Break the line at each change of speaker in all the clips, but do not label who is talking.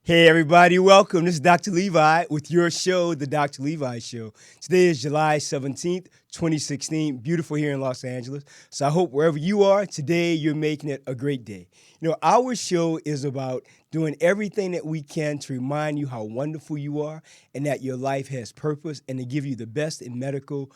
Hey everybody, welcome. This is Dr. Levi with your show, The Dr. Levi Show. Today is July 17th, 2016. Beautiful here in Los Angeles. So I hope wherever you are today, you're making it a great day. Our show is about doing everything that we can to remind you how wonderful you are and that your life has purpose and to give you the best in medical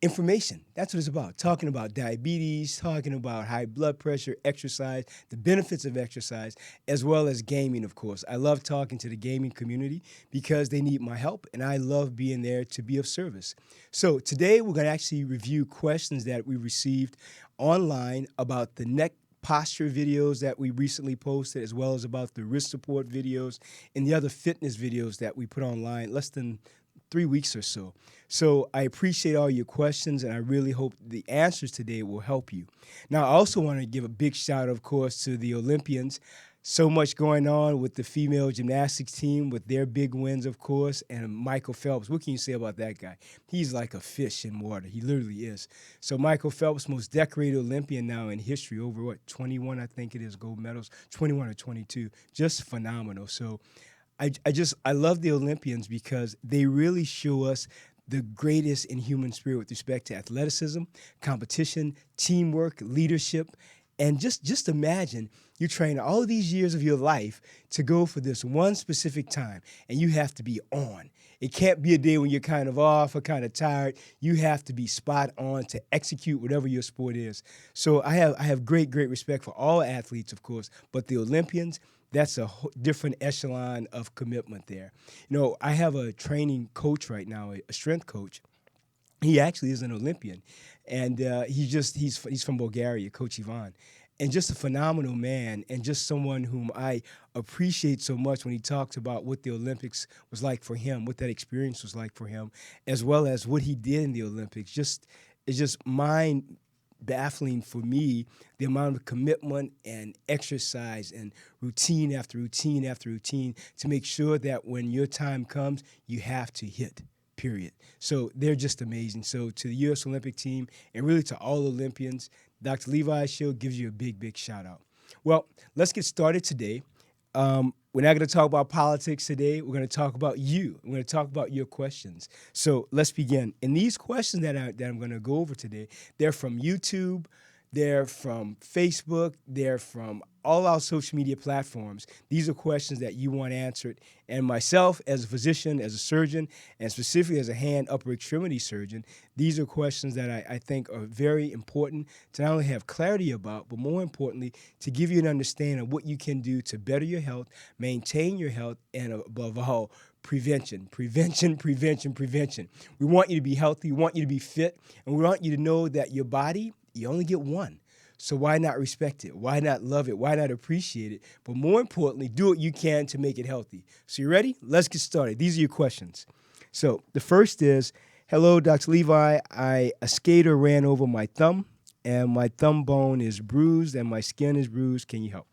information. That's what it's about. Talking about diabetes, talking about high blood pressure, exercise, the benefits of exercise, as well as gaming, of course. I love talking to the gaming community because they need my help, and I love being there to be of service. So today we're going to actually review questions that we received online about the neck posture videos that we recently posted, as well as about the wrist support videos and the other fitness videos that we put online less than 3 weeks or so. So I appreciate all your questions, and I really hope the answers today will help you. Now, I also want to give a big shout out, of course, to the Olympians. So much going on with the female gymnastics team with their big wins, of course, and Michael Phelps. What can you say about that guy? He's like a fish in water. He literally is. So Michael Phelps, most decorated Olympian now in history, over 21, I think it is, gold medals, 21 or 22. Just phenomenal. So I love the Olympians because they really show us the greatest in human spirit with respect to athleticism, competition, teamwork, leadership, and just imagine you train all of these years of your life to go for this one specific time, and you have to be on. It can't be a day when you're kind of off or kind of tired. You have to be spot on to execute whatever your sport is. So I have great respect for all athletes, of course, but the Olympians, that's a different echelon of commitment there. I have a training coach right now, a strength coach. He actually is an Olympian, and he's from Bulgaria, Coach Ivan, and just a phenomenal man, and just someone whom I appreciate so much when he talks about what the Olympics was like for him, what that experience was like for him, as well as what he did in the Olympics. It's just mind baffling for me the amount of commitment and exercise and routine after routine after routine to make sure that when your time comes, you have to hit. Period. So they're just amazing. So to the U.S. Olympic team and really to all Olympians, Dr. Levi's show gives you a big shout out. Well, let's get started today. We're not going to talk about politics today. We're going to talk about you. We're going to talk about your questions. So let's begin. And these questions that I'm going to go over today, they're from YouTube, they're from Facebook, they're from all our social media platforms. These are questions that you want answered. And myself, as a physician, as a surgeon, and specifically as a hand upper extremity surgeon, these are questions that I think are very important to not only have clarity about, but more importantly, to give you an understanding of what you can do to better your health, maintain your health, and above all, prevention. We want you to be healthy, we want you to be fit, and we want you to know that your body, you only get one. So why not respect it? Why not love it? Why not appreciate it? But more importantly, do what you can to make it healthy. So you ready? Let's get started. These are your questions. So the first is, hello, Dr. Levi. A skater ran over my thumb, and my thumb bone is bruised, and my skin is bruised. Can you help?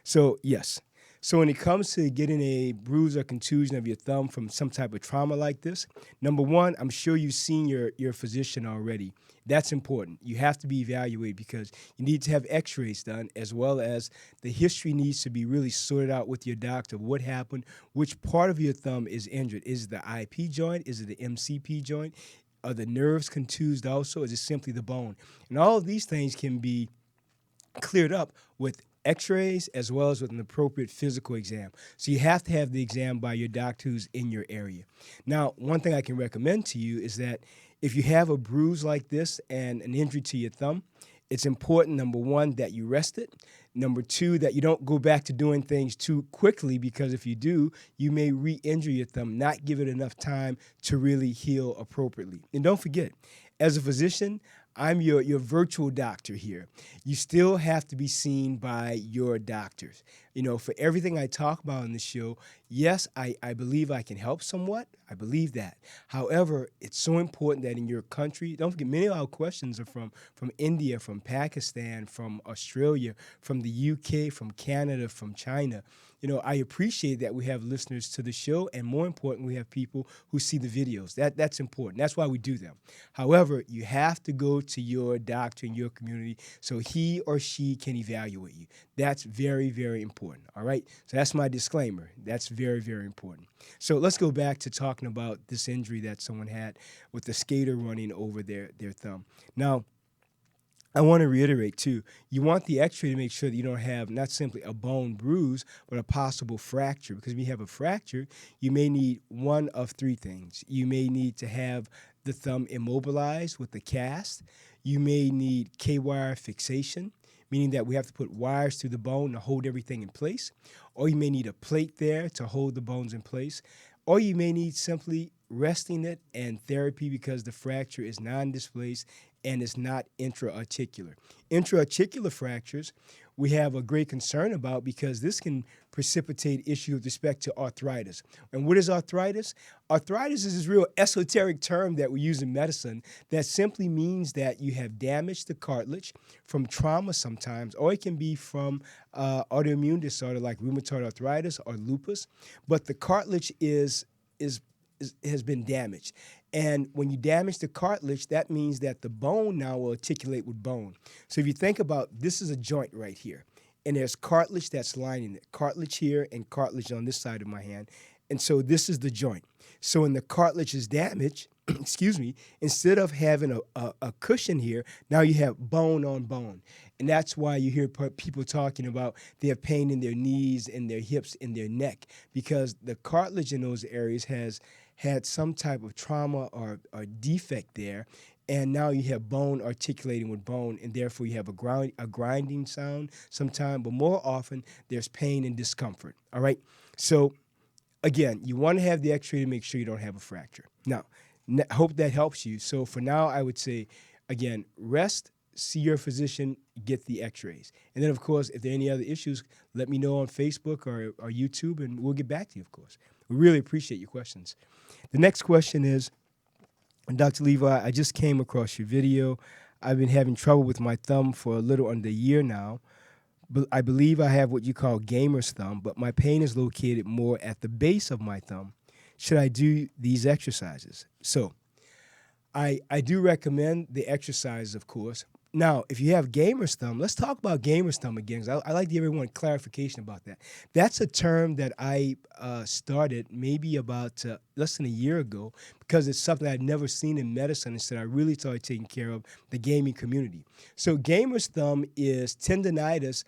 So yes. So when it comes to getting a bruise or contusion of your thumb from some type of trauma like this, number one, I'm sure you've seen your physician already. That's important. You have to be evaluated because you need to have x-rays done, as well as the history needs to be really sorted out with your doctor. What happened? Which part of your thumb is injured? Is it the IP joint? Is it the MCP joint? Are the nerves contused also? Is it simply the bone? And all of these things can be cleared up with x-rays as well as with an appropriate physical exam. So you have to have the exam by your doctor who's in your area. Now, one thing I can recommend to you is that if you have a bruise like this and an injury to your thumb, it's important, number one, that you rest it. Number two, that you don't go back to doing things too quickly, because if you do, you may re-injure your thumb, not give it enough time to really heal appropriately. And don't forget, as a physician, I'm your virtual doctor here. You still have to be seen by your doctors. For everything I talk about in the show, yes, I believe I can help somewhat. I believe that. However, it's so important that in your country, don't forget, many of our questions are from India, from Pakistan, from Australia, from the UK, from Canada, from China. I appreciate that we have listeners to the show, and more important, we have people who see the videos. That's important. That's why we do them. However, you have to go to your doctor in your community so he or she can evaluate you. That's very important, all right? So that's my disclaimer. That's very very, very important. So let's go back to talking about this injury that someone had with the skater running over their thumb. Now, I want to reiterate too, you want the x-ray to make sure that you don't have not simply a bone bruise, but a possible fracture. Because if you have a fracture, you may need one of three things. You may need to have the thumb immobilized with a cast. You may need K-wire fixation, meaning that we have to put wires through the bone to hold everything in place. Or you may need a plate there to hold the bones in place. Or you may need simply resting it and therapy because the fracture is non-displaced and it's not intra-articular. Intra-articular fractures we have a great concern about because this can precipitate issues with respect to arthritis. And what is arthritis? Arthritis is this real esoteric term that we use in medicine that simply means that you have damaged the cartilage from trauma sometimes, or it can be from autoimmune disorder like rheumatoid arthritis or lupus. But the cartilage has been damaged. And when you damage the cartilage, that means that the bone now will articulate with bone. So if you think about, this is a joint right here, and there's cartilage that's lining it, cartilage here and cartilage on this side of my hand. And so this is the joint. So when the cartilage is damaged, excuse me, instead of having a cushion here, now you have bone on bone. And that's why you hear people talking about they have pain in their knees, in their hips, in their neck, because the cartilage in those areas has had some type of trauma or defect there, and now you have bone articulating with bone, and therefore you have a grinding sound sometime, but more often there's pain and discomfort, all right? So, again, you want to have the x-ray to make sure you don't have a fracture. Now, hope that helps you. So for now, I would say, again, rest, see your physician, get the x-rays. And then, of course, if there are any other issues, let me know on Facebook or YouTube, and we'll get back to you, of course. We really appreciate your questions. The next question is, Dr. Levi, I just came across your video. I've been having trouble with my thumb for a little under a year now. But I believe I have what you call gamer's thumb, but my pain is located more at the base of my thumb. Should I do these exercises? So I do recommend the exercises, of course. Now, if you have gamer's thumb, let's talk about gamer's thumb again, because I like to give everyone clarification about that. That's a term that I started maybe about less than a year ago because it's something I'd never seen in medicine, and so I really started taking care of the gaming community. So gamer's thumb is tendinitis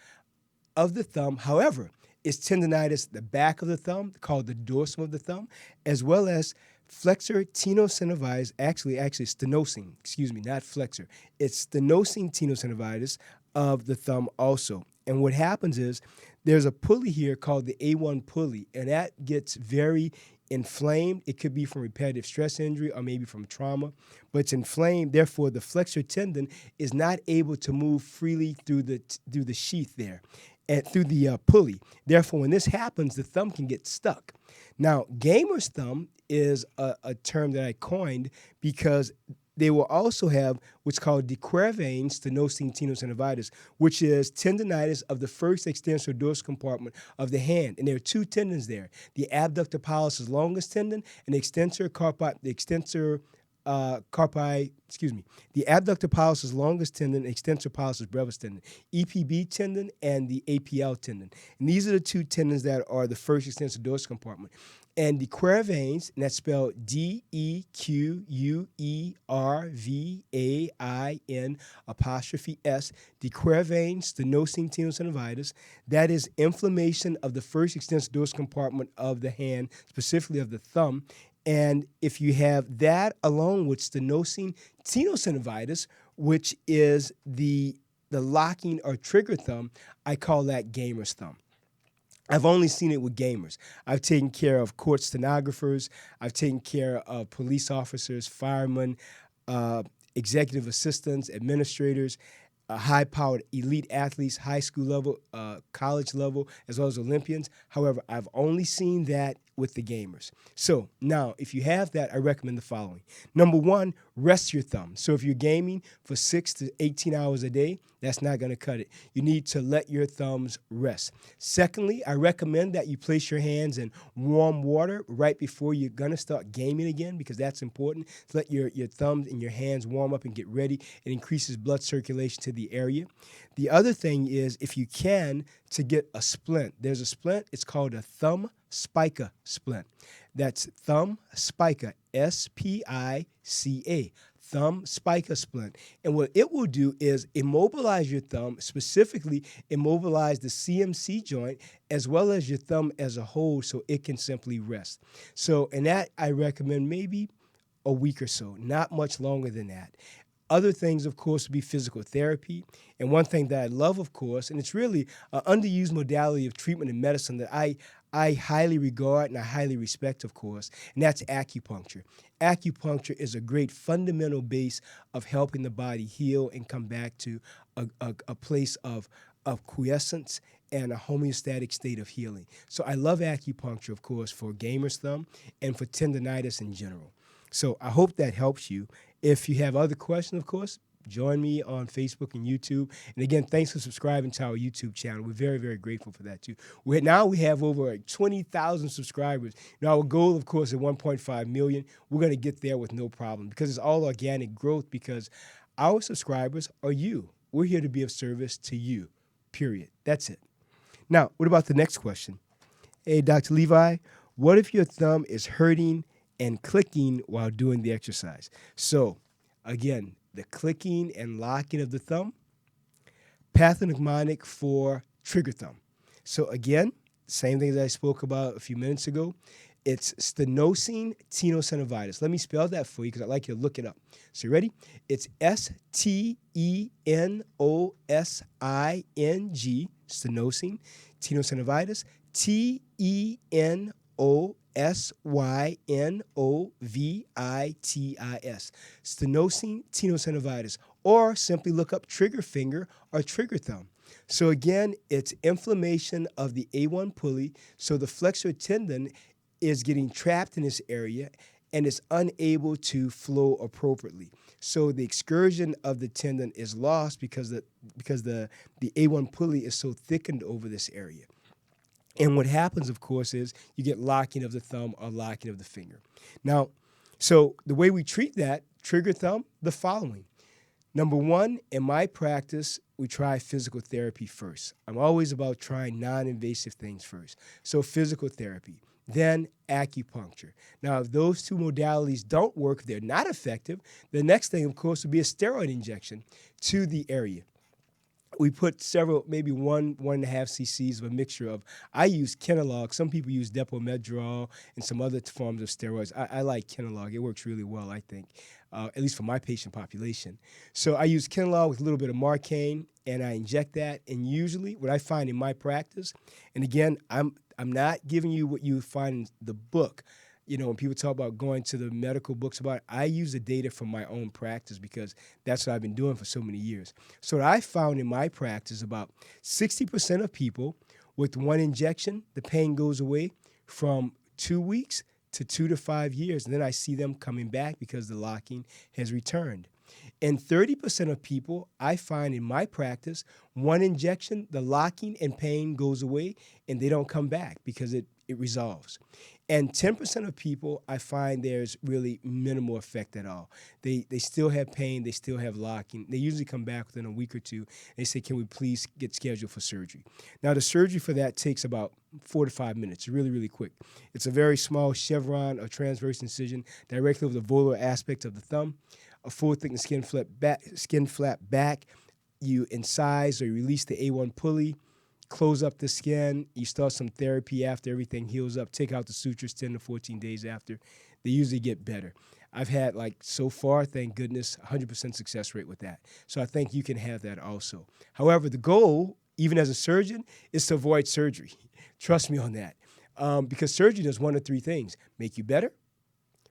of the thumb. However, it's tendinitis the back of the thumb, called the dorsum of the thumb, as well as flexor tenosynovitis, actually stenosing, excuse me, not flexor. It's stenosing tenosynovitis of the thumb also. And what happens is there's a pulley here called the A1 pulley, and that gets very inflamed. It could be from repetitive stress injury or maybe from trauma, but it's inflamed. Therefore, the flexor tendon is not able to move freely through the sheath there and through the pulley. Therefore, when this happens, the thumb can get stuck. Now, gamer's thumb is a term that I coined because they will also have what's called decurvane stenosing tenosynovitis, which is tendinitis of the first extensor dorsal compartment of the hand. And there are two tendons there, the abductor pollicis longus tendon and the abductor pollicis longus tendon, extensor pollicis brevis tendon, EPB tendon, and the APL tendon. And these are the two tendons that are the first extensor dorsal compartment. And the decurvanes, and that's spelled DEQUERVAIN''S, decurvane stenosing tenosynovitis, that is inflammation of the first extensor dorsal compartment of the hand, specifically of the thumb. And if you have that along with stenosing tenosynovitis, which is the locking or trigger thumb, I call that gamer's thumb. I've only seen it with gamers. I've taken care of court stenographers. I've taken care of police officers, firemen, executive assistants, administrators, high-powered elite athletes, high school level, college level, as well as Olympians. However, I've only seen that with the gamers. So now, if you have that, I recommend the following. Number one, rest your thumb. So if you're gaming for 6 to 18 hours a day, that's not going to cut it. You need to let your thumbs rest. Secondly, I recommend that you place your hands in warm water right before you're going to start gaming again, because that's important. Let your thumbs and your hands warm up and get ready. It increases blood circulation to the area. The other thing is, if you can, to get a splint. There's a splint. It's called a thumb spica splint. That's thumb spica, S-P-I-C-A, thumb spica splint. And what it will do is immobilize your thumb, specifically immobilize the CMC joint as well as your thumb as a whole so it can simply rest. So, and that I recommend maybe a week or so, not much longer than that. Other things, of course, would be physical therapy. And one thing that I love, of course, and it's really an underused modality of treatment in medicine that I highly regard and I highly respect, of course, and that's acupuncture. Acupuncture is a great fundamental base of helping the body heal and come back to a place of quiescence and a homeostatic state of healing. So I love acupuncture, of course, for gamer's thumb and for tendonitis in general. So I hope that helps you. If you have other questions, of course, join me on Facebook and YouTube. And again, thanks for subscribing to our YouTube channel. We're very, very grateful for that, too. Now we have over like 20,000 subscribers. Now, our goal, of course, is 1.5 million. We're going to get there with no problem because it's all organic growth because our subscribers are you. We're here to be of service to you, period. That's it. Now, what about the next question? Hey, Dr. Levi, what if your thumb is hurting and clicking while doing the exercise? So, again, the clicking and locking of the thumb, pathognomonic for trigger thumb. So, again, same thing that I spoke about a few minutes ago. It's stenosine tenosynovitis. Let me spell that for you because I'd like you to look it up. So, you ready? It's S-T-E-N-O-S-I-N-G, stenosine tenosynovitis, T-E-N-O-S-Y-N-O-V-I-T-I-S, stenosine tenosynovitis, or simply look up trigger finger or trigger thumb. So again, it's inflammation of the A1 pulley, so the flexor tendon is getting trapped in this area and is unable to flow appropriately. So the excursion of the tendon is lost because the A1 pulley is so thickened over this area. And what happens, of course, is you get locking of the thumb or locking of the finger. Now, so the way we treat that trigger thumb, the following. Number one, in my practice, we try physical therapy first. I'm always about trying non-invasive things first. So physical therapy, then acupuncture. Now, if those two modalities don't work, they're not effective, the next thing, of course, would be a steroid injection to the area. We put several, maybe 1.5 cc's of a mixture of, I use Kenalog. Some people use Depomedrol and some other forms of steroids. I like Kenalog. It works really well, I think, at least for my patient population. So I use Kenalog with a little bit of Marcaine, and I inject that. And usually what I find in my practice, and again, I'm not giving you what you find in the book. You know, when people talk about going to the medical books about it, I use the data from my own practice because that's what I've been doing for so many years. So what I found in my practice, about 60% of people with one injection, the pain goes away from 2 weeks to 2 to 5 years. And then I see them coming back because the locking has returned. And 30% of people, I find in my practice, one injection, the locking and pain goes away and they don't come back because it resolves. And 10% of people, I find there's really minimal effect at all. They still have pain, they still have locking. They usually come back within a week or two. They say, can we please get scheduled for surgery? Now, the surgery for that takes about 4 to 5 minutes, really, really quick. It's a very small chevron or transverse incision directly over the volar aspect of the thumb, a full-thickness skin flap back. You incise or release the A1 pulley, close up the skin. You start some therapy after everything heals up. Take out the sutures 10 to 14 days after. They usually get better. I've had, so far, thank goodness, 100% success rate with that. So I think you can have that also. However, the goal, even as a surgeon, is to avoid surgery. Trust me on that. Because surgery does one of three things: make you better,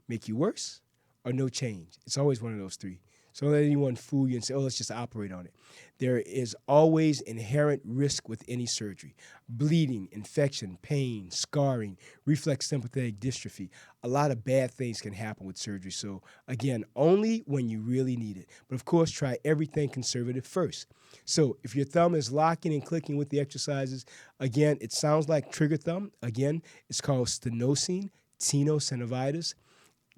make you worse, or no change. It's always one of those three. So don't let anyone fool you and say, oh, let's just operate on it. There is always inherent risk with any surgery: bleeding, infection, pain, scarring, reflex sympathetic dystrophy. A lot of bad things can happen with surgery. So again, only when you really need it. But of course, try everything conservative first. So if your thumb is locking and clicking with the exercises, again, it sounds like trigger thumb. Again, it's called stenosine tenosynovitis.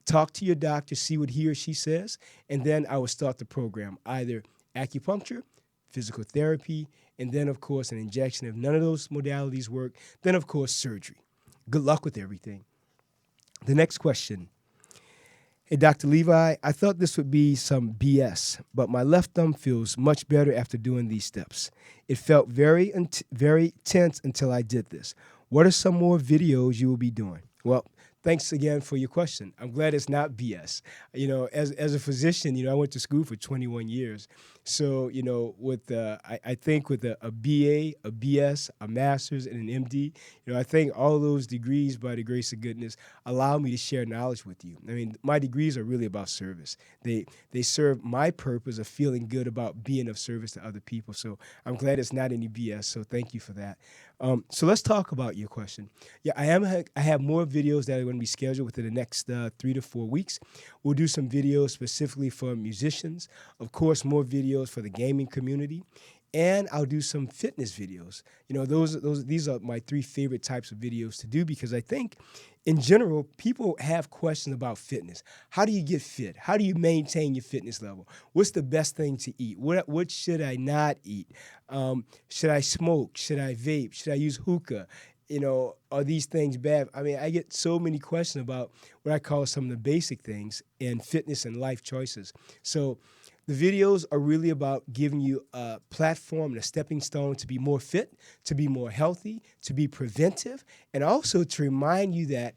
Talk to your doctor, see what he or she says, and then I will start the program, either acupuncture, physical therapy, and then, of course, an injection. If none of those modalities work, then, of course, surgery. Good luck with everything. The next question. Hey, Dr. Levi, I thought this would be some BS, but my left thumb feels much better after doing these steps. It felt very tense until I did this. What are some more videos you will be doing? Well, thanks again for your question. I'm glad it's not BS. As a physician, I went to school for 21 years. So, with I think with a BA, a BS, a master's, and an MD, I think all those degrees, by the grace of goodness, allow me to share knowledge with you. I mean, my degrees are really about service. They serve my purpose of feeling good about being of service to other people. So I'm glad it's not any BS. So thank you for that. So let's talk about your question. Yeah, I have more videos that are going to be scheduled within the next 3 to 4 weeks. We'll do some videos specifically for musicians. Of course, more videos for the gaming community. And I'll do some fitness videos. These are my 3 favorite types of videos to do because I think in general, people have questions about fitness. How do you get fit? How do you maintain your fitness level? What's the best thing to eat? What should I not eat? Should I smoke? Should I vape? Should I use hookah? Are these things bad? I mean, I get so many questions about what I call some of the basic things in fitness and life choices. So the videos are really about giving you a platform and a stepping stone to be more fit, to be more healthy, to be preventive, and also to remind you that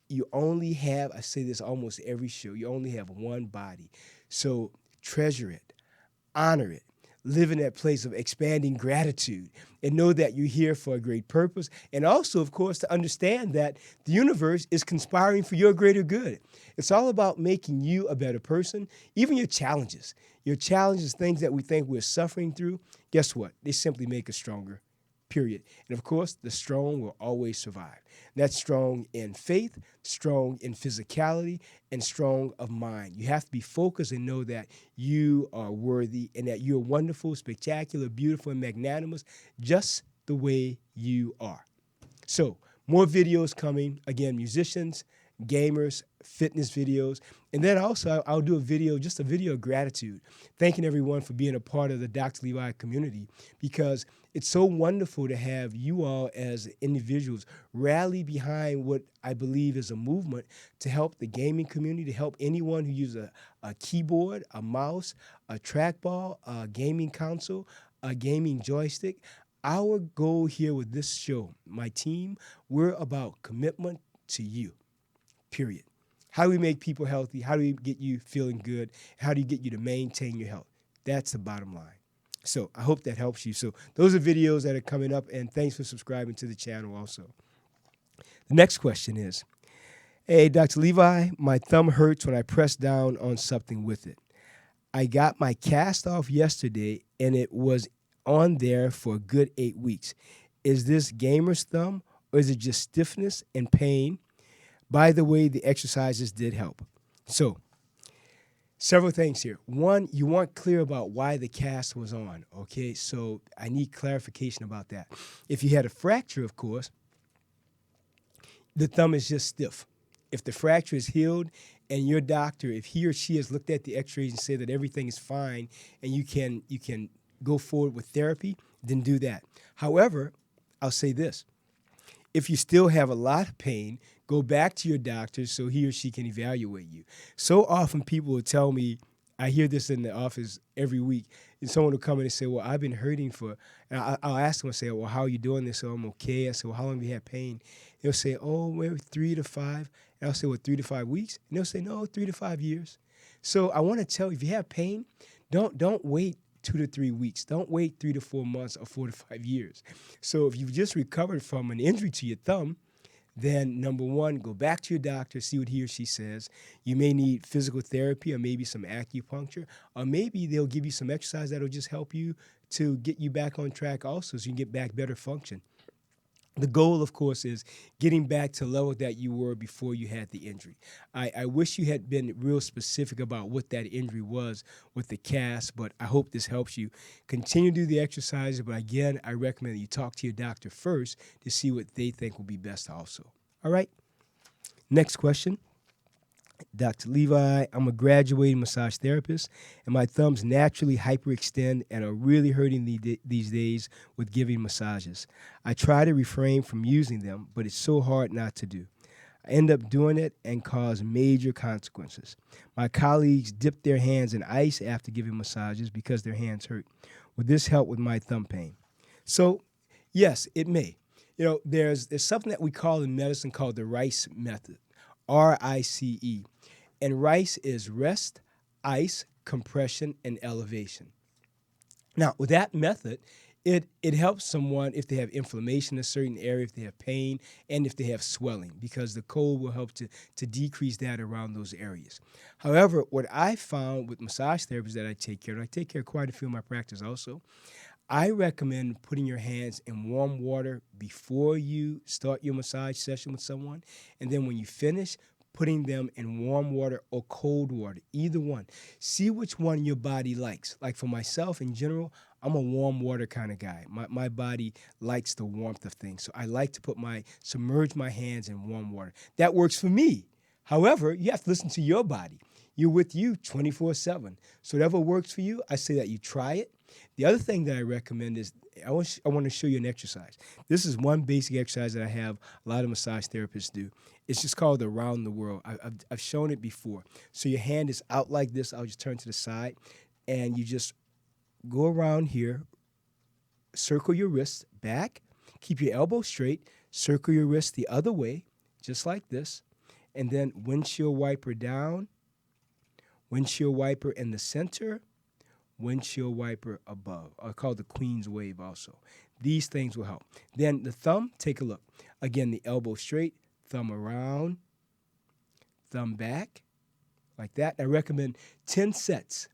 you only have, I say this almost every show, you only have one body. So treasure it, honor it, live in that place of expanding gratitude, and know that you're here for a great purpose. And also, of course, to understand that the universe is conspiring for your greater good. It's all about making you a better person. Even your challenges, things that we think we're suffering through, guess what? They simply make us stronger, period. And of course, the strong will always survive. That's strong in faith, strong in physicality, and strong of mind. You have to be focused and know that you are worthy and that you're wonderful, spectacular, beautiful, and magnanimous, just the way you are. So, more videos coming. Again, musicians, gamers, fitness videos. And then also I'll do just a video of gratitude, thanking everyone for being a part of the Dr. Levi community, because it's so wonderful to have you all as individuals rally behind what I believe is a movement to help the gaming community, to help anyone who uses a keyboard, a mouse, a trackball, a gaming console, a gaming joystick. Our goal here with this show, my team, we're about commitment to you. Period. How do we make people healthy? How do we get you feeling good? How do you get you to maintain your health? That's the bottom line. So I hope that helps you. So those are videos that are coming up, and thanks for subscribing to the channel also. The next question is, hey, Dr. Levi, my thumb hurts when I press down on something with it. I got my cast off yesterday, and it was on there for a good 8 weeks. Is this gamer's thumb, or is it just stiffness and pain? By the way, the exercises did help. So, several things here. One, you weren't clear about why the cast was on, okay? So I need clarification about that. If you had a fracture, of course, the thumb is just stiff. If the fracture is healed and your doctor, if he or she has looked at the x-rays and said that everything is fine and you can go forward with therapy, then do that. However, I'll say this. If you still have a lot of pain, go back to your doctor so he or she can evaluate you. So often people will tell me, I hear this in the office every week, and someone will come in and say, well, I've been hurting and I'll ask them, I say, well, how are you doing this? So I'm okay. I say, well, how long have you had pain? They'll say, oh, maybe 3 to 5. And I'll say, what, 3 to 5 weeks? And they'll say, no, 3 to 5 years. So I want to tell you, if you have pain, don't wait 2 to 3 weeks. Don't wait 3 to 4 months or 4 to 5 years. So if you've just recovered from an injury to your thumb, then number one, go back to your doctor, see what he or she says. You may need physical therapy or maybe some acupuncture, or maybe they'll give you some exercise that'll just help you to get you back on track also so you can get back better function. The goal, of course, is getting back to the level that you were before you had the injury. I wish you had been real specific about what that injury was with the cast, but I hope this helps you. Continue to do the exercises, but again, I recommend that you talk to your doctor first to see what they think will be best also. All right? Next question. Dr. Levi. I'm a graduating massage therapist, and my thumbs naturally hyperextend and are really hurting these days with giving massages. I try to refrain from using them, but it's so hard not to do. I end up doing it and cause major consequences. My colleagues dip their hands in ice after giving massages because their hands hurt. Would this help with my thumb pain? So, yes, it may. There's something that we call in medicine called the Rice method, RICE. And RICE is rest, ice, compression, and elevation. Now, with that method, it helps someone if they have inflammation in a certain area, if they have pain, and if they have swelling, because the cold will help to decrease that around those areas. However, what I found with massage therapists that I take care of, I take care of quite a few in my practice also, I recommend putting your hands in warm water before you start your massage session with someone. And then when you finish, putting them in warm water or cold water, either one. See which one your body likes. Like for myself in general, I'm a warm water kind of guy. My body likes the warmth of things. So I like to submerge my hands in warm water. That works for me. However, you have to listen to your body. You're with you 24/7. So whatever works for you, I say that you try it. The other thing that I recommend is I want to show you an exercise. This is one basic exercise that I have a lot of massage therapists do. It's just called around the world. I've shown it before. So your hand is out like this. I'll just turn to the side, and you just go around here, circle your wrist back, keep your elbow straight, circle your wrist the other way, just like this, and then windshield wiper down, windshield wiper in the center, windshield wiper above. I call it the Queen's Wave also. These things will help. Then the thumb, take a look. Again, the elbow straight, thumb around, thumb back, like that. I recommend 3 sets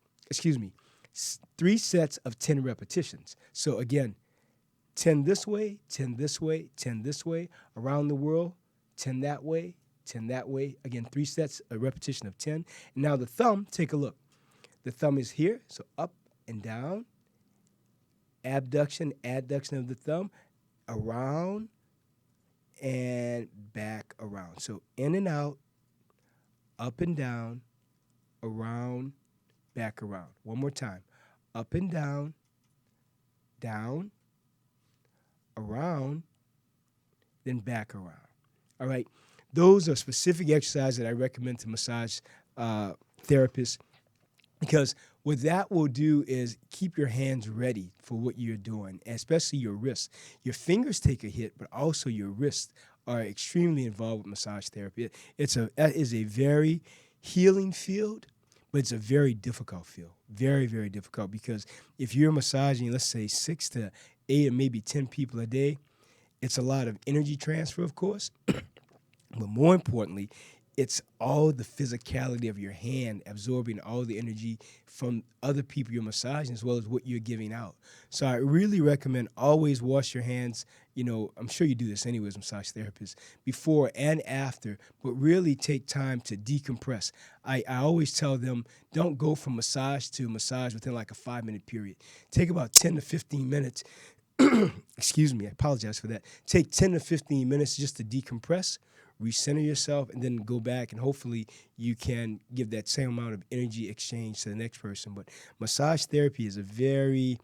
of 10 repetitions. So again, 10 this way, 10 this way, 10 this way, around the world, 10 that way, 10 that way. Again, 3 sets, a repetition of 10. And now the thumb, take a look. The thumb is here, so up and down, abduction, adduction of the thumb, around, and back around. So in and out, up and down, around, back around. One more time. Up and down, around, then back around. All right. Those are specific exercises that I recommend to massage therapists, because what that will do is keep your hands ready for what you're doing, especially your wrists. Your fingers take a hit, but also your wrists are extremely involved with massage therapy. That is a very healing field, but it's a very difficult field. Very, very difficult, because if you're massaging, let's say 6 to 8 or maybe 10 people a day, it's a lot of energy transfer, of course. But more importantly, it's all the physicality of your hand absorbing all the energy from other people you're massaging, as well as what you're giving out. So I really recommend always wash your hands. I'm sure you do this anyways, massage therapists, before and after, but really take time to decompress. I always tell them, don't go from massage to massage within like a 5-minute period. Take about 10 to 15 minutes. Excuse me, I apologize for that. Take 10 to 15 minutes just to decompress, recenter yourself, and then go back, and hopefully you can give that same amount of energy exchange to the next person. But massage therapy is a very,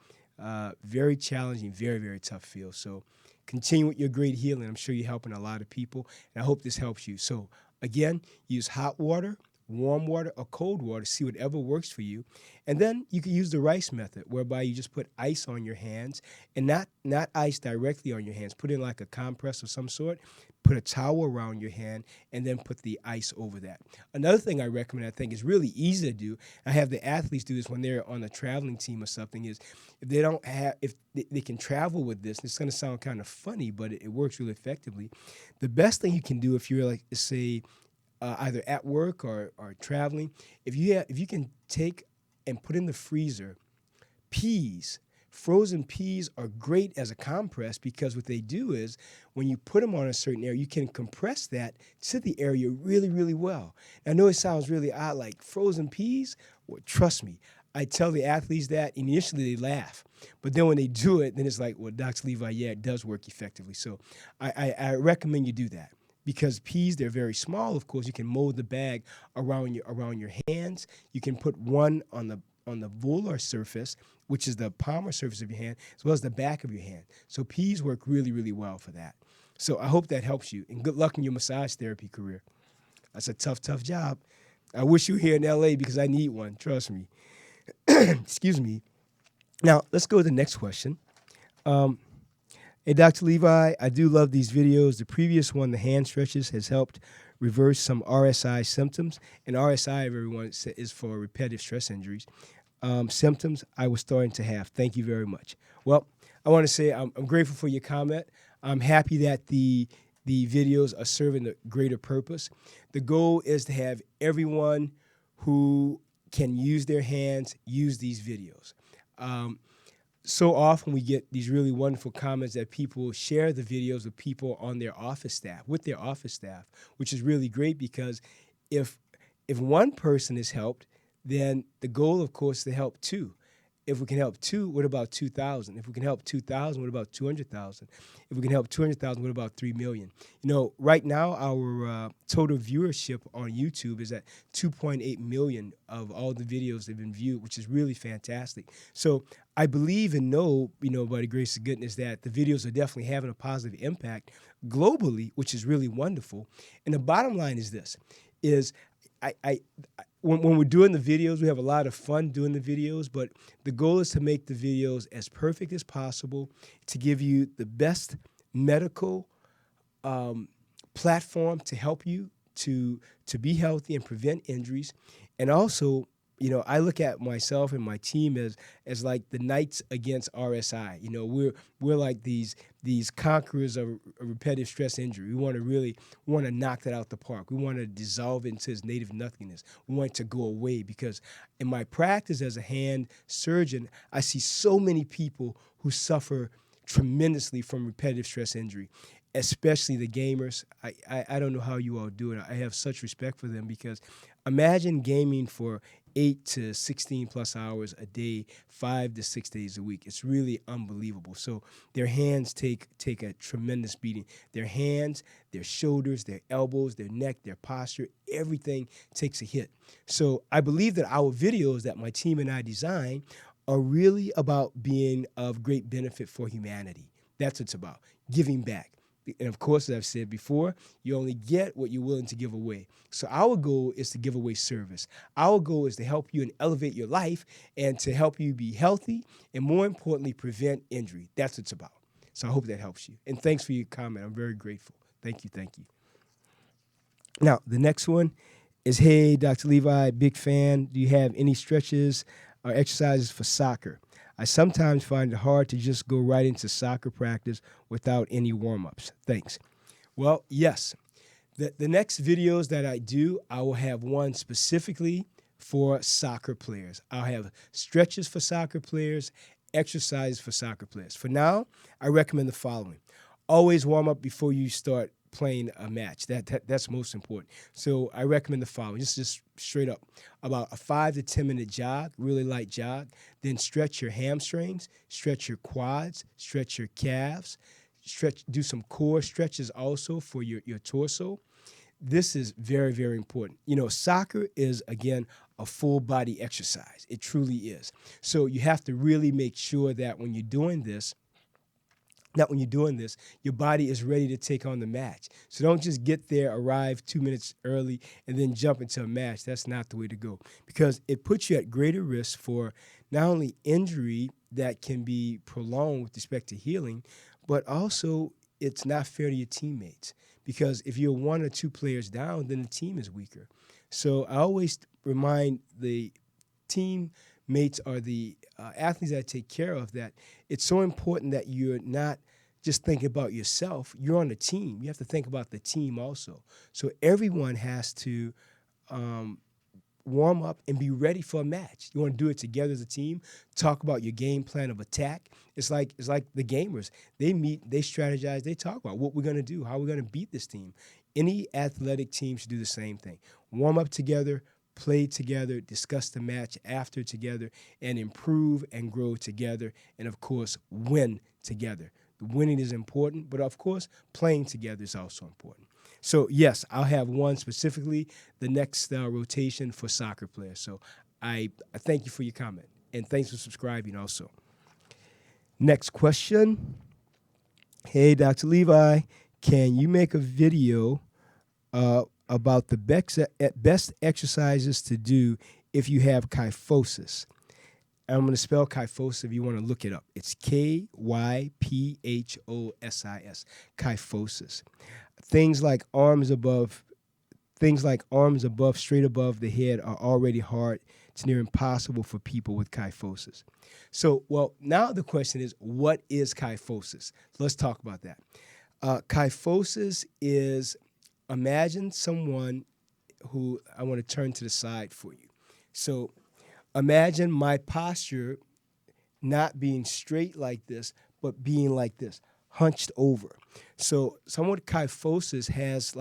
very challenging, very, very tough field. So continue with your great healing. I'm sure you're helping a lot of people, and I hope this helps you. So again, use hot water, warm water, or cold water. See whatever works for you. And then you can use the rice method, whereby you just put ice on your hands, and not ice directly on your hands. Put in like a compress of some sort. Put a towel around your hand, and then put the ice over that. Another thing I recommend, I think is really easy to do, I have the athletes do this when they're on a traveling team or something, is if they can travel with this, and it's going to sound kind of funny, but it works really effectively. The best thing you can do if you're, like, say, either at work or traveling, if you can take and put in the freezer peas. Frozen peas are great as a compress, because what they do is when you put them on a certain area, you can compress that to the area really, really well. I know it sounds really odd, like frozen peas. Well, trust me, I tell the athletes that, initially they laugh. But then when they do it, then it's like, well, Dr. Levi, yeah, it does work effectively. So I recommend you do that. because peas, they're very small. Of course, you can mold the bag around your hands. You can put one on the volar surface, which is the palmar surface of your hand, as well as the back of your hand. So peas work really, really well for that. So I hope that helps you, and good luck in your massage therapy career. That's a tough, tough job. I wish you were here in LA because I need one. Trust me. Excuse me. Now, let's go to the next question. Hey, Dr. Levi, I do love these videos. The previous one, the hand stretches, has helped reverse some RSI symptoms. And RSI, everyone, is for repetitive stress injuries. Symptoms I was starting to have. Thank you very much. Well, I want to say I'm grateful for your comment. I'm happy that the videos are serving a greater purpose. The goal is to have everyone who can use their hands use these videos. So often we get these really wonderful comments that people share the videos with people on their office staff, which is really great because if one person is helped, then the goal, of course, is to help two. If we can help two, what about 2,000? If we can help 2,000, what about 200,000? If we can help 200,000, what about 3 million? Right now our total viewership on YouTube is at 2.8 million of all the videos that have been viewed, which is really fantastic. So I believe and know, by the grace of goodness, that the videos are definitely having a positive impact globally, which is really wonderful. And the bottom line is this, when we're doing the videos, we have a lot of fun doing the videos, but the goal is to make the videos as perfect as possible, to give you the best medical platform to help you to be healthy and prevent injuries. And also, I look at myself and my team as like the knights against RSI. We're like these conquerors of repetitive stress injury. We want to knock that out the park. We want to dissolve it into its native nothingness. We want it to go away because in my practice as a hand surgeon, I see so many people who suffer tremendously from repetitive stress injury, especially the gamers. I don't know how you all do it. I have such respect for them because imagine gaming for 8 to 16 plus hours a day, 5 to 6 days a week. It's really unbelievable. So their hands take a tremendous beating. Their hands, their shoulders, their elbows, their neck, their posture, everything takes a hit. So I believe that our videos that my team and I design are really about being of great benefit for humanity. That's what it's about, giving back. And of course, as I've said before, you only get what you're willing to give away. So our goal is to give away service. Our goal is to help you and elevate your life and to help you be healthy and, more importantly, prevent injury. That's what it's about. So I hope that helps you. And thanks for your comment. I'm very grateful. Thank you. Thank you. Now, the next one is, hey, Dr. Levi, big fan. Do you have any stretches or exercises for soccer? I sometimes find it hard to just go right into soccer practice without any warm-ups. Thanks. Well, yes. The next videos that I do, I will have one specifically for soccer players. I'll have stretches for soccer players, exercises for soccer players. For now, I recommend the following. Always warm up before you start playing a match. That's most important. So I recommend the following, just straight up, about a 5 to 10 minute jog, really light jog, then stretch your hamstrings, stretch your quads, stretch your calves, do some core stretches also for your torso. This is very, very important. Soccer is, again, a full body exercise. It truly is. So you have to really make sure that when you're doing this, your body is ready to take on the match. So don't just get there, arrive 2 minutes early, and then jump into a match. That's not the way to go because it puts you at greater risk for not only injury that can be prolonged with respect to healing, but also it's not fair to your teammates because if you're 1 or 2 players down, then the team is weaker. So I always remind the teammates or the athletes that I take care of that it's so important that you're not just thinking about yourself. You're on a team. You have to think about the team also. So everyone has to warm up and be ready for a match. You want to do it together as a team. Talk about your game plan of attack. It's like the gamers. They meet, they strategize, they talk about what we're going to do, how we're going to beat this team. Any athletic team should do the same thing. Warm up together, play together, discuss the match after together, and improve and grow together, and, of course, win together. The winning is important, but, of course, playing together is also important. So yes, I'll have one specifically the next rotation for soccer players. So I thank you for your comment and thanks for subscribing also. Next question. Hey, Dr. Levi, can you make a video about the best exercises to do if you have kyphosis? I'm going to spell kyphosis if you want to look it up. It's Kyphosis. Kyphosis. Things like arms above, straight above the head, are already hard to near impossible for people with kyphosis. So, well, now the question is, what is kyphosis? Let's talk about that. Kyphosis is, imagine someone who, I want to turn to the side for you. So imagine my posture not being straight like this, but being like this, hunched over. So someone with kyphosis has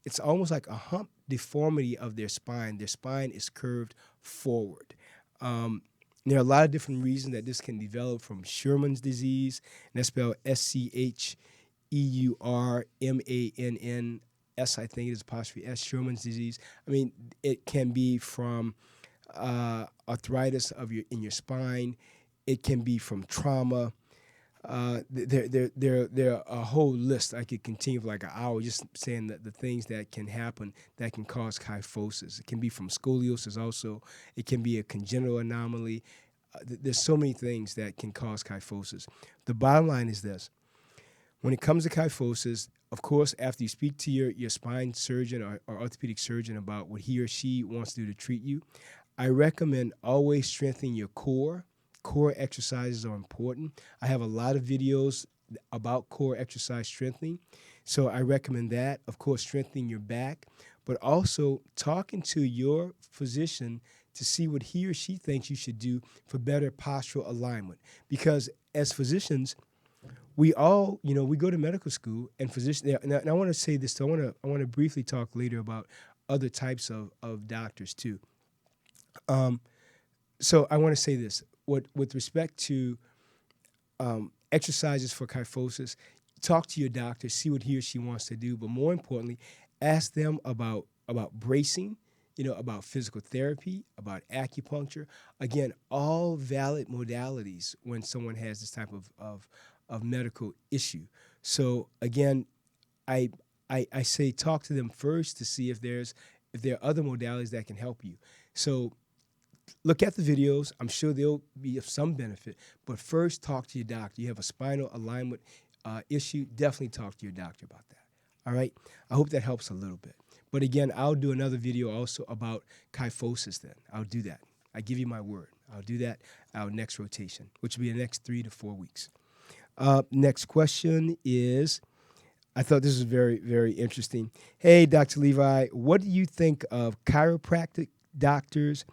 it's almost like a hump deformity of their spine. Their spine is curved forward. There are a lot of different reasons that this can develop, from Sherman's disease, and that's spelled Scheurmanns, I think it is apostrophe S, Sherman's disease. I mean, it can be from arthritis in your spine. It can be from trauma. There are a whole list. I could continue for like an hour just saying that the things that can happen that can cause kyphosis. It can be from scoliosis also. It can be a congenital anomaly. There's so many things that can cause kyphosis. The bottom line is this. When it comes to kyphosis, of course, after you speak to your spine surgeon or orthopedic surgeon about what he or she wants to do to treat you, I recommend always strengthening your core. Core exercises are important. I have a lot of videos about core exercise strengthening, so I recommend that. Of course, strengthening your back, but also talking to your physician to see what he or she thinks you should do for better postural alignment. Because as physicians, we all, we go to medical school, and physicians. And I want to say this. I want to briefly talk later about other types of doctors too. So I want to say this. With respect to exercises for kyphosis, talk to your doctor, see what he or she wants to do. But more importantly, ask them about bracing, about physical therapy, about acupuncture. Again, all valid modalities when someone has this type of medical issue. So again, I say talk to them first to see if there are other modalities that can help you. So look at the videos. I'm sure they'll be of some benefit. But first, talk to your doctor. You have a spinal alignment issue, definitely talk to your doctor about that. All right? I hope that helps a little bit. But again, I'll do another video also about kyphosis then. I'll do that. I give you my word. I'll do that our next rotation, which will be the next 3 to 4 weeks. Next question is, I thought this was very, very interesting. Hey, Dr. Levi, what do you think of chiropractic doctors,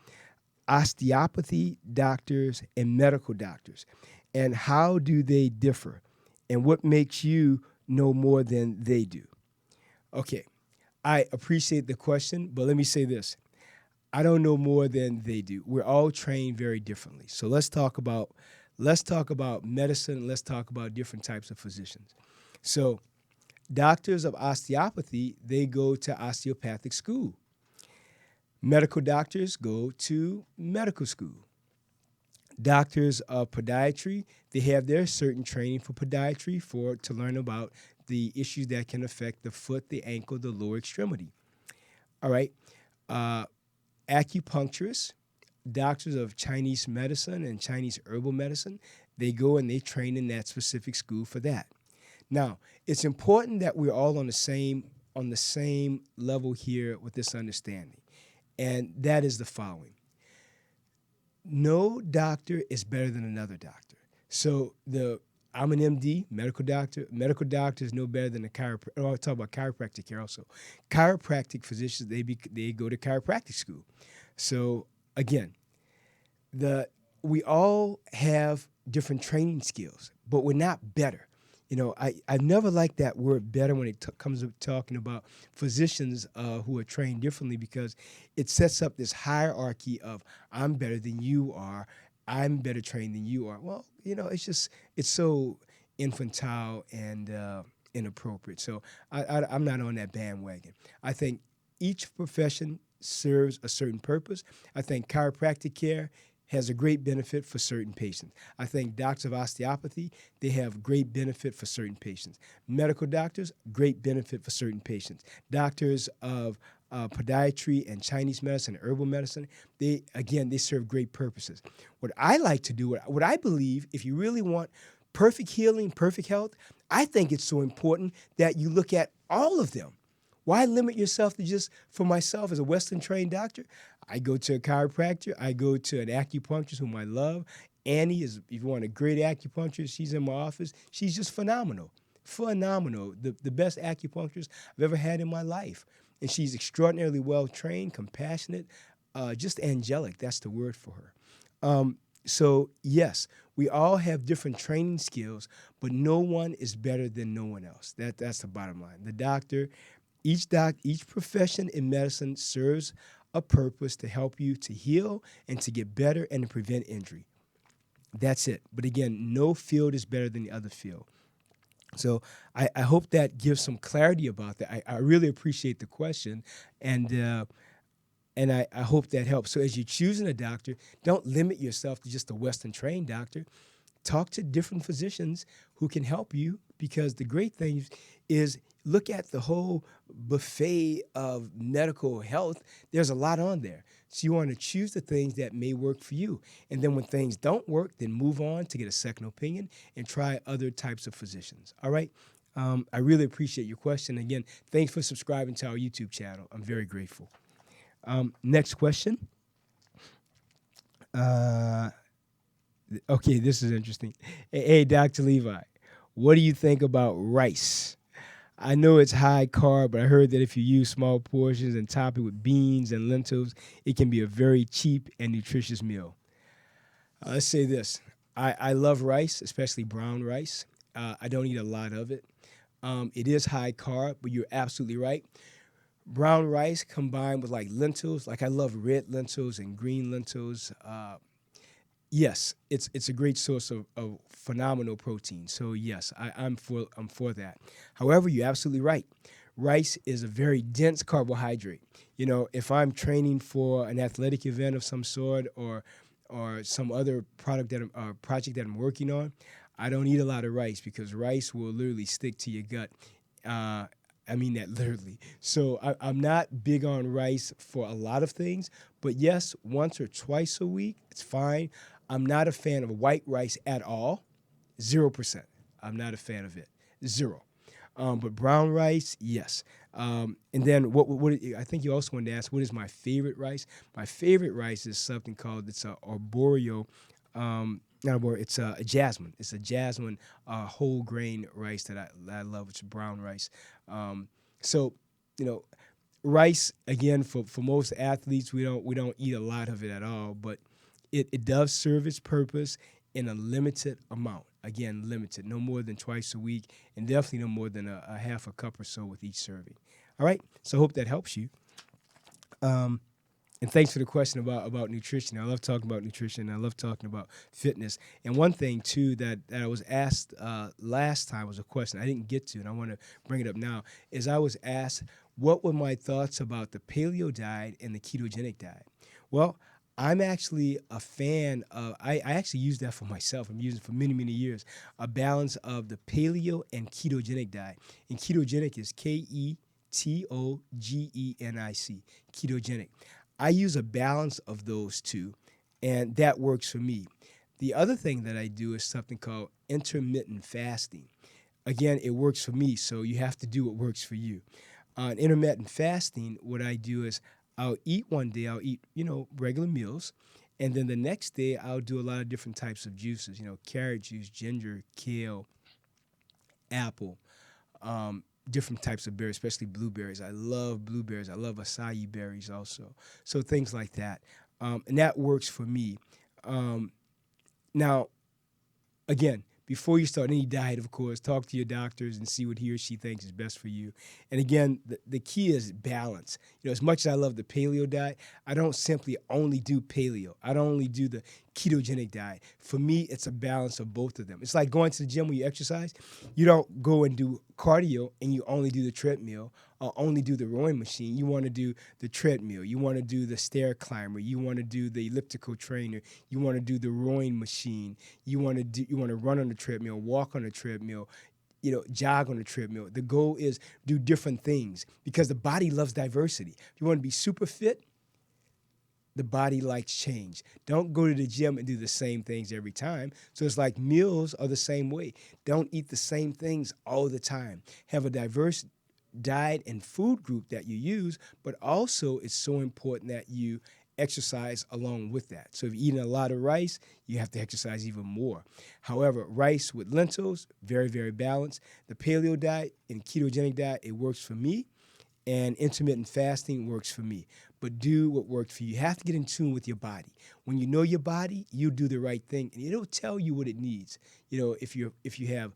osteopathy doctors, and medical doctors? And how do they differ? And what makes you know more than they do? Okay, I appreciate the question, but let me say this. I don't know more than they do. We're all trained very differently. So let's talk about medicine. Let's talk about different types of physicians. So doctors of osteopathy, they go to osteopathic school. Medical doctors go to medical school. Doctors of podiatry, they have their certain training for podiatry to learn about the issues that can affect the foot, the ankle, the lower extremity. All right. Acupuncturists, doctors of Chinese medicine and Chinese herbal medicine, they go and they train in that specific school for that. Now, it's important that we're all on the same level here with this understanding, and that is the following. No doctor is better than another doctor. So I'm an MD, medical doctor. Medical doctors no better than a chiropractor. I'll talk about chiropractic here also. Chiropractic physicians, they go to chiropractic school. So again, we all have different training skills, but we're not better. I've never liked that word better when it comes to talking about physicians who are trained differently, because it sets up this hierarchy of I'm better than you are, I'm better trained than you are. Well, it's so infantile and inappropriate. So I'm not on that bandwagon. I think each profession serves a certain purpose. I think chiropractic care has a great benefit for certain patients. I think doctors of osteopathy, they have great benefit for certain patients. Medical doctors, great benefit for certain patients. Doctors of podiatry and Chinese medicine, herbal medicine, they serve great purposes. What I like to do, what I believe, if you really want perfect healing, perfect health, I think it's so important that you look at all of them. Why limit yourself to just, for myself as a Western trained doctor, I go to a chiropractor, I go to an acupuncturist whom I love. Annie is, if you want a great acupuncturist, she's in my office. She's just phenomenal. Phenomenal. The best acupuncturist I've ever had in my life. And she's extraordinarily well trained, compassionate, just angelic. That's the word for her. So yes, we all have different training skills, but no one is better than no one else. That's the bottom line. The doctor, each profession in medicine serves a purpose to help you to heal and to get better and to prevent injury. That's it. But again, no field is better than the other field. So I hope that gives some clarity about that. I really appreciate the question, and I hope that helps. So as you're choosing a doctor, don't limit yourself to just a Western trained doctor. Talk to different physicians who can help you, because the great thing is look at the whole buffet of medical health. There's a lot on there. So you want to choose the things that may work for you. And then when things don't work, then move on to get a second opinion and try other types of physicians. All right? I really appreciate your question. Again, thanks for subscribing to our YouTube channel. I'm very grateful. Next question. Okay, this is interesting. Hey, Dr. Levi, what do you think about rice? I know it's high carb, but I heard that if you use small portions and top it with beans and lentils, it can be a very cheap and nutritious meal. Let's say this. I love rice, especially brown rice. I don't eat a lot of it. It is high carb, but you're absolutely right. Brown rice combined with like lentils, like I love red lentils and green lentils. Yes, it's a great source of phenomenal protein. So yes, I'm for that. However, you're absolutely right. Rice is a very dense carbohydrate. You know, if I'm training for an athletic event of some sort or some other project that I'm working on, I don't eat a lot of rice because rice will literally stick to your gut. I mean that literally. So I'm not big on rice for a lot of things, but yes, once or twice a week, it's fine. I'm not a fan of white rice at all, 0%. I'm not a fan of it, 0. But brown rice, yes. And then what I think you also wanted to ask, what is my favorite rice? My favorite rice is something called, it's a arboreal, not arboreal, it's a jasmine. It's a jasmine whole grain rice that I love. It's brown rice. So, you know, rice, again, for most athletes, we don't eat a lot of it at all, but it does serve its purpose in a limited amount. Again, limited, no more than twice a week, and definitely no more than a half a cup or so with each serving. All right, so I hope that helps you. And thanks for the question about nutrition. I love talking about nutrition. I love talking about fitness. And one thing, too, that I was asked last time was a question I didn't get to, and I want to bring it up now, is I was asked, what were my thoughts about the paleo diet and the ketogenic diet? Well, I'm actually a fan of, I actually use that for myself. I'm using it for many, many years, a balance of the paleo and ketogenic diet. And ketogenic is Ketogenic, ketogenic. I use a balance of those two, and that works for me. The other thing that I do is something called intermittent fasting. Again, it works for me, so you have to do what works for you. Intermittent fasting, what I do is I'll eat one day, I'll eat, regular meals. And then the next day, I'll do a lot of different types of juices, carrot juice, ginger, kale, apple, different types of berries, especially blueberries. I love blueberries. I love acai berries also. So things like that. And that works for me. Now, again, before you start any diet, of course, talk to your doctors and see what he or she thinks is best for you. And again, the key is balance. As much as I love the paleo diet, I don't simply only do paleo. I don't only do the ketogenic diet. For me, it's a balance of both of them. It's like going to the gym when you exercise. You don't go and do cardio and you only do the treadmill or only do the rowing machine. You want to do the treadmill. You want to do the stair climber. You want to do the elliptical trainer. You want to do the rowing machine. You want to run on the treadmill, walk on the treadmill, jog on the treadmill. The goal is do different things because the body loves diversity. If you want to be super fit, the body likes change. Don't go to the gym and do the same things every time. So it's like meals are the same way. Don't eat the same things all the time. Have a diverse diet and food group that you use, but also it's so important that you exercise along with that. So if you're eating a lot of rice, you have to exercise even more. However, rice with lentils, very, very balanced. The paleo diet and ketogenic diet, it works for me, and intermittent fasting works for me. But do what works for you. You have to get in tune with your body. When you know your body, you do the right thing, and it'll tell you what it needs. If you have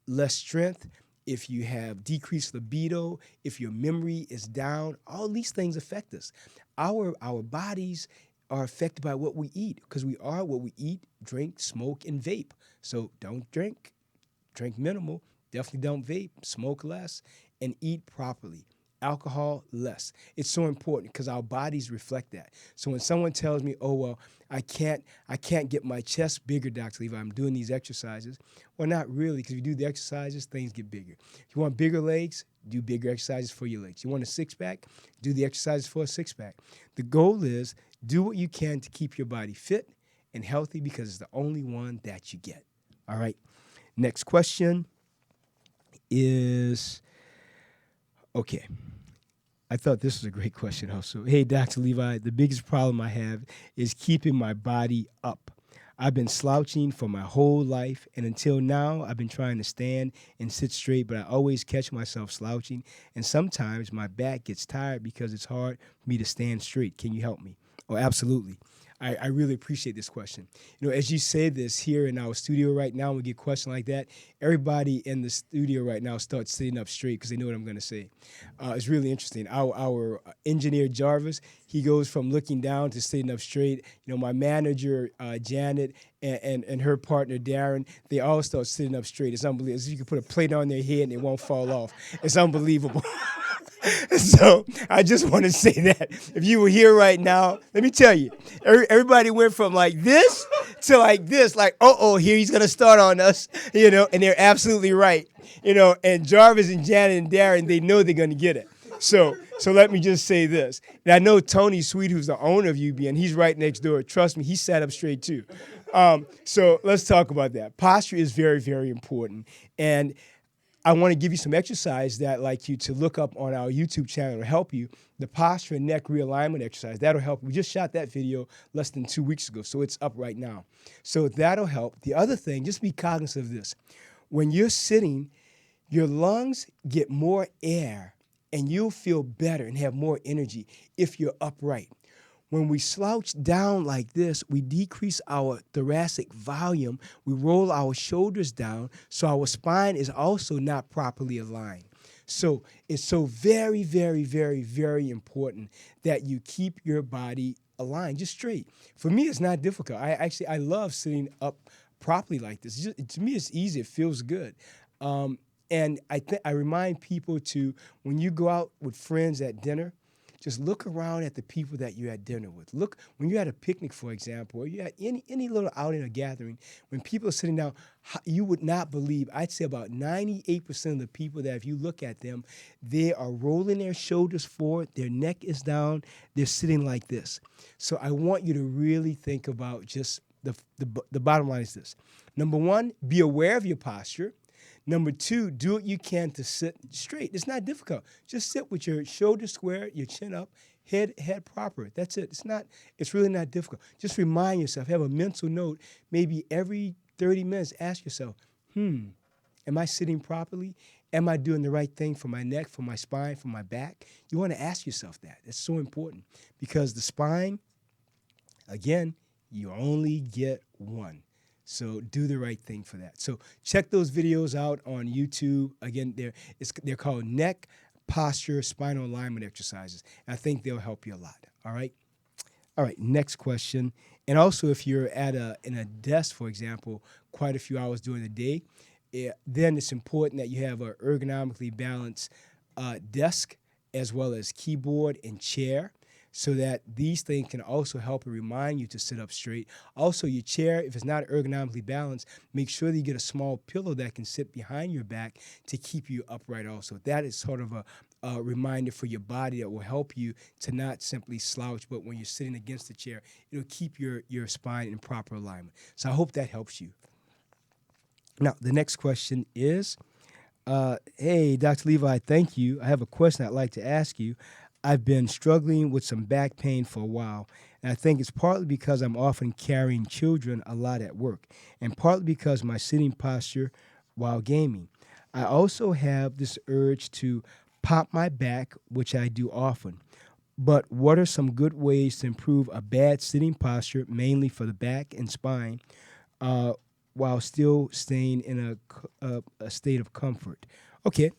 less strength, if you have decreased libido, if your memory is down, all these things affect us. Our bodies are affected by what we eat because we are what we eat, drink, smoke, and vape. So don't drink minimal, definitely don't vape, smoke less, and eat properly. Alcohol, less. It's so important because our bodies reflect that. So when someone tells me, oh, well, I can't get my chest bigger, Dr. Levi, I'm doing these exercises. Well, not really, because if you do the exercises, things get bigger. If you want bigger legs, do bigger exercises for your legs. You want a six-pack, do the exercises for a six-pack. The goal is do what you can to keep your body fit and healthy because it's the only one that you get. All right. Next question is, okay. I thought this was a great question also. Hey, Dr. Levi, the biggest problem I have is keeping my body up. I've been slouching for my whole life, and until now, I've been trying to stand and sit straight, but I always catch myself slouching, and sometimes my back gets tired because it's hard for me to stand straight. Can you help me? Oh, absolutely. I really appreciate this question. As you say this here in our studio right now, when we get a question like that, everybody in the studio right now starts sitting up straight because they know what I'm going to say. It's really interesting. Our engineer, Jarvis, he goes from looking down to sitting up straight. My manager, Janet, and her partner, Darren, they all start sitting up straight. It's unbelievable. As if you could put a plate on their head and it won't fall off. It's unbelievable. So I just want to say that if you were here right now, let me tell you, everybody went from like this to like this, like, here he's going to start on us, and they're absolutely right, and Jarvis and Janet and Darren, they know they're going to get it. So let me just say this. And I know Tony Sweet, who's the owner of UB, and he's right next door. Trust me, he sat up straight too. So let's talk about that. Posture is very, very important. And I want to give you some exercise that I'd like you to look up on our YouTube channel to help you. The posture and neck realignment exercise, that'll help. We just shot that video less than 2 weeks ago, so it's up right now. So that'll help. The other thing, just be cognizant of this. When you're sitting, your lungs get more air and you'll feel better and have more energy if you're upright. When we slouch down like this, we decrease our thoracic volume. We roll our shoulders down, so our spine is also not properly aligned. So it's so very, very, very, very important that you keep your body aligned, just straight. For me, it's not difficult. I love sitting up properly like this. To me, it's easy. It feels good. And I remind people to, when you go out with friends at dinner, just look around at the people that you're at dinner with. Look, when you're at a picnic, for example, or you're at any little outing or gathering, when people are sitting down, you would not believe, I'd say about 98% of the people that if you look at them, they are rolling their shoulders forward, their neck is down, they're sitting like this. So I want you to really think about just the bottom line is this. Number one, be aware of your posture. Number two, do what you can to sit straight. It's not difficult. Just sit with your shoulders square, your chin up, head proper. That's it. It's really not difficult. Just remind yourself, have a mental note, maybe every 30 minutes, ask yourself, am I sitting properly? Am I doing the right thing for my neck, for my spine, for my back? You want to ask yourself that. It's so important because the spine, again, you only get one. So do the right thing for that. So check those videos out on YouTube. Again, they're called neck, posture, spinal alignment exercises. And I think they'll help you a lot. All right? All right, next question. And also, if you're in a desk, for example, quite a few hours during the day, then it's important that you have a ergonomically balanced desk as well as keyboard and chair, so that these things can also help and remind you to sit up straight. Also, your chair, if it's not ergonomically balanced, make sure that you get a small pillow that can sit behind your back to keep you upright also. That is sort of a reminder for your body that will help you to not simply slouch, but when you're sitting against the chair, it'll keep your spine in proper alignment. So I hope that helps you. Now, the next question is, hey, Dr. Levi, thank you. I have a question I'd like to ask you. I've been struggling with some back pain for a while, and I think it's partly because I'm often carrying children a lot at work, and partly because my sitting posture while gaming. I also have this urge to pop my back, which I do often. But what are some good ways to improve a bad sitting posture, mainly for the back and spine, uh, while still staying in a state of comfort? Okay,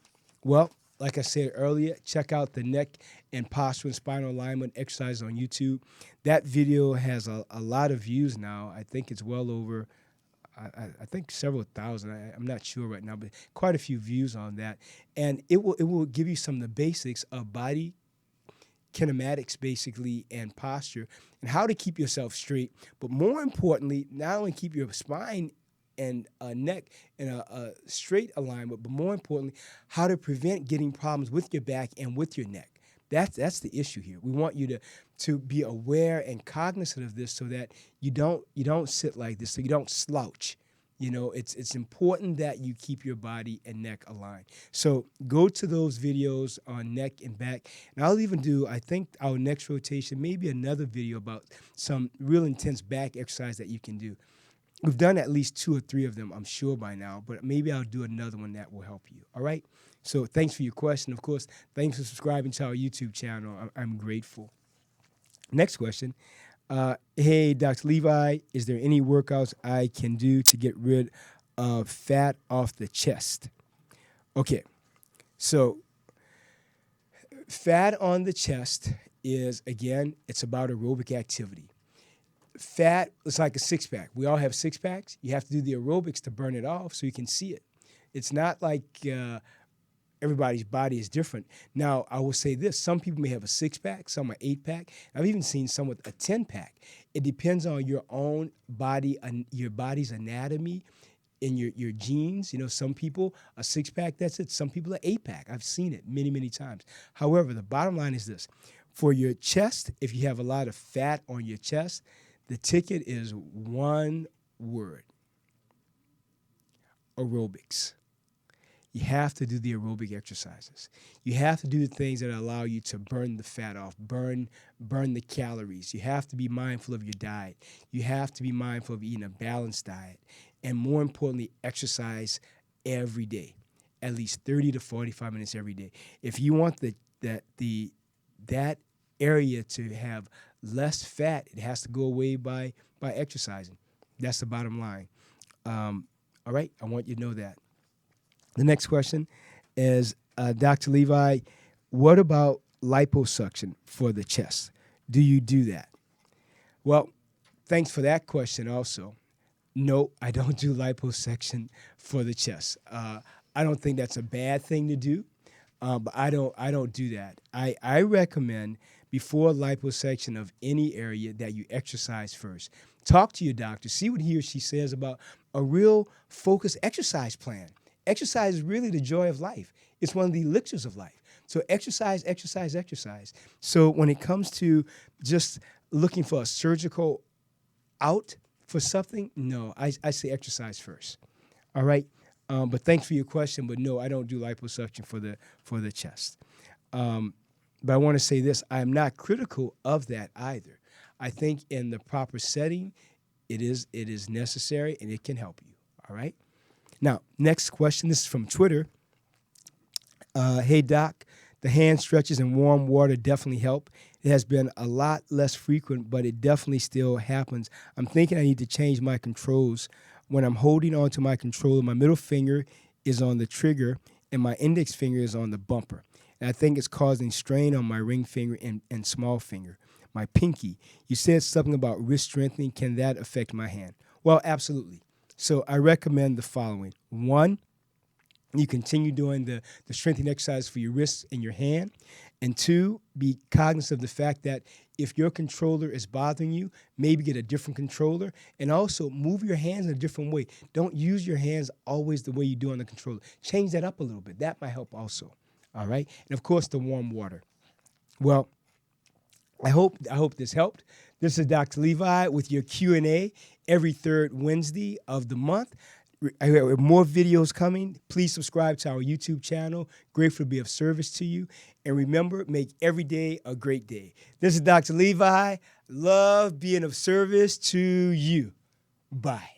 well, like I said earlier, check out the neck and posture and spinal alignment exercise on YouTube. That video has a lot of views now. I think it's well over, I think several thousand. I'm not sure right now, but quite a few views on that. And it will give you some of the basics of body kinematics, basically, and posture, and how to keep yourself straight. But more importantly, not only keep your spine and neck in a straight alignment, but more importantly, how to prevent getting problems with your back and with your neck. That's the issue here. We want you to be aware and cognizant of this, so that you don't sit like this, so you don't slouch. You know, it's important that you keep your body and neck aligned. So go to those videos on neck and back. And I'll even do, I think, our next rotation, maybe another video about some real intense back exercise that you can do. We've done at least 2 or 3 of them, I'm sure, by now, but maybe I'll do another one that will help you. All right? So thanks for your question. Of course, thanks for subscribing to our YouTube channel. I'm grateful. Next question. Hey, Dr. Levi, is there any workouts I can do to get rid of fat off the chest? Okay, so fat on the chest is, again, it's about aerobic activity. Fat is like a six-pack. We all have six-packs. You have to do the aerobics to burn it off so you can see it. It's not like everybody's body is different. Now, I will say this. Some people may have a six-pack, some an 8-pack. I've even seen some with a 10-pack. It depends on your own body, your body's anatomy, and your genes. You know, some people, a 6-pack, that's it. Some people, an 8-pack. I've seen it many, many times. However, the bottom line is this. For your chest, if you have a lot of fat on your chest, the ticket is one word: aerobics. You have to do the aerobic exercises. You have to do the things that allow you to burn the fat off, burn the calories. You have to be mindful of your diet. You have to be mindful of eating a balanced diet. And more importantly, exercise every day, at least 30 to 45 minutes every day. If you want that area to have less fat, it has to go away by exercising. That's the bottom line. All right, I want you to know that. The next question is, Dr. Levi, what about liposuction for the chest? Do you do that? Well, thanks for that question also. No, I don't do liposuction for the chest. I don't think that's a bad thing to do, but I don't do that. I recommend before liposuction of any area that you exercise first. Talk to your doctor. See what he or she says about a real focused exercise plan. Exercise is really the joy of life. It's one of the elixirs of life. So exercise, exercise, exercise. So when it comes to just looking for a surgical out for something, no, I say exercise first. All right? But thanks for your question. But no, I don't do liposuction for the chest. But I want to say this. I am not critical of that either. I think in the proper setting, it is necessary and it can help you. All right? Now, next question. This is from Twitter. Hey, Doc, the hand stretches in warm water definitely help. It has been a lot less frequent, but it definitely still happens. I'm thinking I need to change my controls. When I'm holding onto my controller, my middle finger is on the trigger and my index finger is on the bumper. And I think it's causing strain on my ring finger and small finger. my pinky. You said something about wrist strengthening. Can that affect my hand? Well, absolutely. So I recommend the following. One, you continue doing the strengthening exercise for your wrists and your hand. And two, be cognizant of the fact that if your controller is bothering you, maybe get a different controller. And also move your hands in a different way. Don't use your hands always the way you do on the controller. Change that up a little bit. That might help also. All right? And of course, the warm water. Well, I hope this helped. This is Dr. Levi with your Q&A every third Wednesday of the month. I have more videos coming. Please subscribe to our YouTube channel. Grateful to be of service to you. And remember, make every day a great day. This is Dr. Levi. Love being of service to you. Bye.